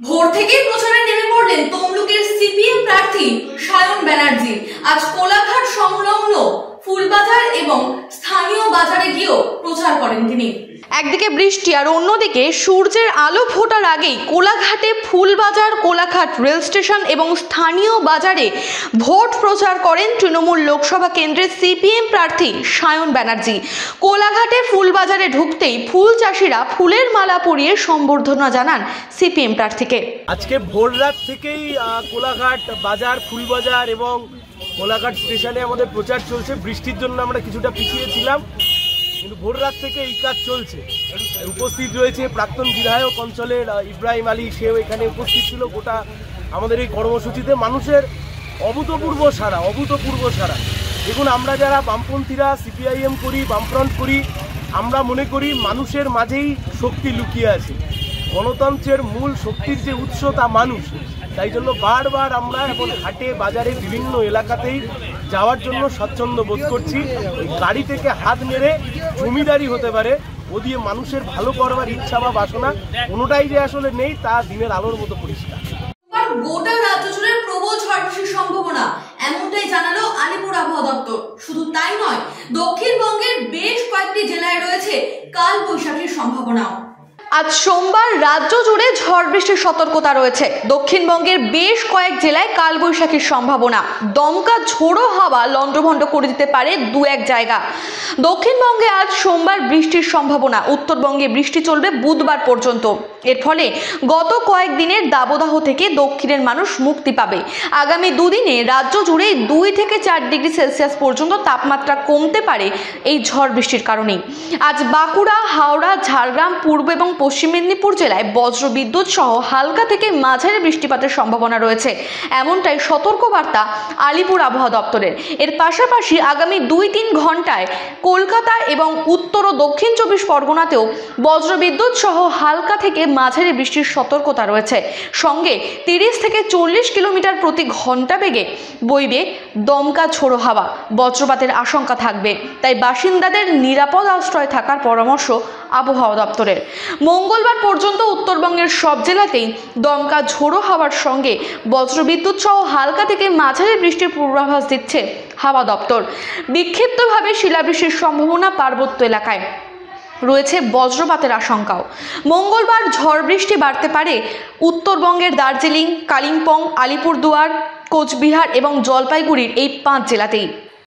ভোর থেকেই প্রচারে নেমে পড়লেন তমলুকের সিপিএম প্রার্থী সায়ন ব্যানার্জি। আজ কোলাঘাট সংলগ্ন ফুলবাজার এবং স্থানীয় বাজারে গিয়েও প্রচার করেন তিনি। একদিকে বৃষ্টি আর অন্যদিকে সূর্যের আলো ফোটার আগেই কোলাঘাটে ফুলবাজার, কোলাঘাট রেল স্টেশন এবং স্থানীয় বাজারে ভোট প্রচার করেন তৃণমূল লোকসভা কেন্দ্রের সিপিএম প্রার্থী সায়ন ব্যানার্জি। কোলাঘাটে ফুলবাজারে ঢুকতেই ফুল চাষিরা ফুলের মালা পরিয়ে সম্বর্ধনা জানান সিপিএম প্রার্থীকে। আজকে ভোর রাত থেকেই কোলাঘাট বাজার, ফুলবাজার এবং কোলাঘাট স্টেশনে আমাদের প্রচার চলছে। বৃষ্টির জন্য আমরা কিছুটা পিছিয়ে ছিলাম, কিন্তু ভোর রাত থেকে এই কাজ চলছে। উপস্থিত রয়েছে প্রাক্তন বিধায়ক অঞ্চলের ইব্রাহিম আলী, সেও এখানে উপস্থিত ছিল। গোটা আমাদের এই কর্মসূচিতে মানুষের অভূতপূর্ব সাড়া। দেখুন, আমরা যারা বামপন্থীরা সিপিআইএম করি, বামফ্রন্ট করি, আমরা মনে করি মানুষের মাঝেই শক্তি লুকিয়ে আছে। গণতন্ত্রের মূল শক্তির যে উৎস তা মানুষ। তাই জন্য বারবার আমরা এখন হাটে বাজারে বিভিন্ন এলাকাতেই যাওয়ার জন্য স্বচ্ছন্দ বোধ করছি। গাড়ি থেকে হাত নেড়ে জমিদারি হতে পারে, ও দিয়ে মানুষের ভালো করবার ইচ্ছা বা বাসনা কোনোটাই যে আসলে নেই, তা দিনের আলোর মতো পরিষ্কার। গোটা রাজ্য জুড়ে প্রবল ঝড় বৃষ্টির সম্ভাবনা, এমনটাই জানালো আলিপুর আবহাওয়া দপ্তর। শুধু তাই নয়, দক্ষিণবঙ্গের বেশ কয়েকটি জেলায় রয়েছে কাল বৈশাখীর সম্ভাবনাও। আজ সোমবার রাজ্য জুড়ে ঝড় বৃষ্টির সতর্কতা রয়েছে। দক্ষিণবঙ্গের বেশ কয়েক জেলায় কালবৈশাখীর সম্ভাবনা। দমকা ঝোড়ো হাওয়া লন্ডভন্ড করে দিতে পারে দু এক জায়গা। দক্ষিণবঙ্গে আজ সোমবার বৃষ্টির সম্ভাবনা। উত্তরবঙ্গে বৃষ্টি চলবে বুধবার পর্যন্ত। এর ফলে গত কয়েকদিনের দাবদাহ থেকে দক্ষিণের মানুষ মুক্তি পাবে। আগামী দুদিনে রাজ্য জুড়ে 2 থেকে 4 ডিগ্রি সেলসিয়াস পর্যন্ত তাপমাত্রা কমতে পারে এই ঝড় বৃষ্টির কারণেই। আজ বাঁকুড়া, হাওড়া, ঝাড়গ্রাম, পূর্ব এবং পশ্চিম মেদিনীপুর জেলায় বজ্রবিদ্যুৎ সহ হালকা থেকে মাঝারি বৃষ্টিপাতের সম্ভাবনা রয়েছে, এমনটাই সতর্কবার্তা আলিপুর আবহাওয়া দপ্তরের। এর পাশাপাশি আগামী 2-3 ঘন্টায় কলকাতা এবং উত্তর ও দক্ষিণ 24 পরগনাতেও বজ্রবিদ্যুৎ সহ হালকা থেকে মাঝারি বৃষ্টির সতর্কতা রয়েছে। সঙ্গে 30 থেকে 40 কিলোমিটার প্রতি ঘন্টা বেগে বইবে দমকা ঝোড়ো হাওয়া। বজ্রপাতের আশঙ্কা থাকবে, তাই বাসিন্দাদের নিরাপদ আশ্রয় থাকার পরামর্শ আবহাওয়া দপ্তরের। মঙ্গলবার পর্যন্ত উত্তরবঙ্গের সব জেলাতেই দমকা ঝোড়ো হাওয়ার সঙ্গে বজ্রবিদ্যুৎ সহ হালকা থেকে মাঝারি বৃষ্টির পূর্বাভাস দিচ্ছে হাওয়া দপ্তর। বিক্ষিপ্তভাবে শিলাবৃষ্টির সম্ভাবনা পার্বত্য এলাকায় রয়েছে, বজ্রপাতের আশঙ্কাও। মঙ্গলবার ঝড় বৃষ্টি বাড়তে পারে উত্তরবঙ্গের দার্জিলিং, কালিম্পং, আলিপুরদুয়ার, কোচবিহার এবং জলপাইগুড়ির এই 5 জেলাতেই।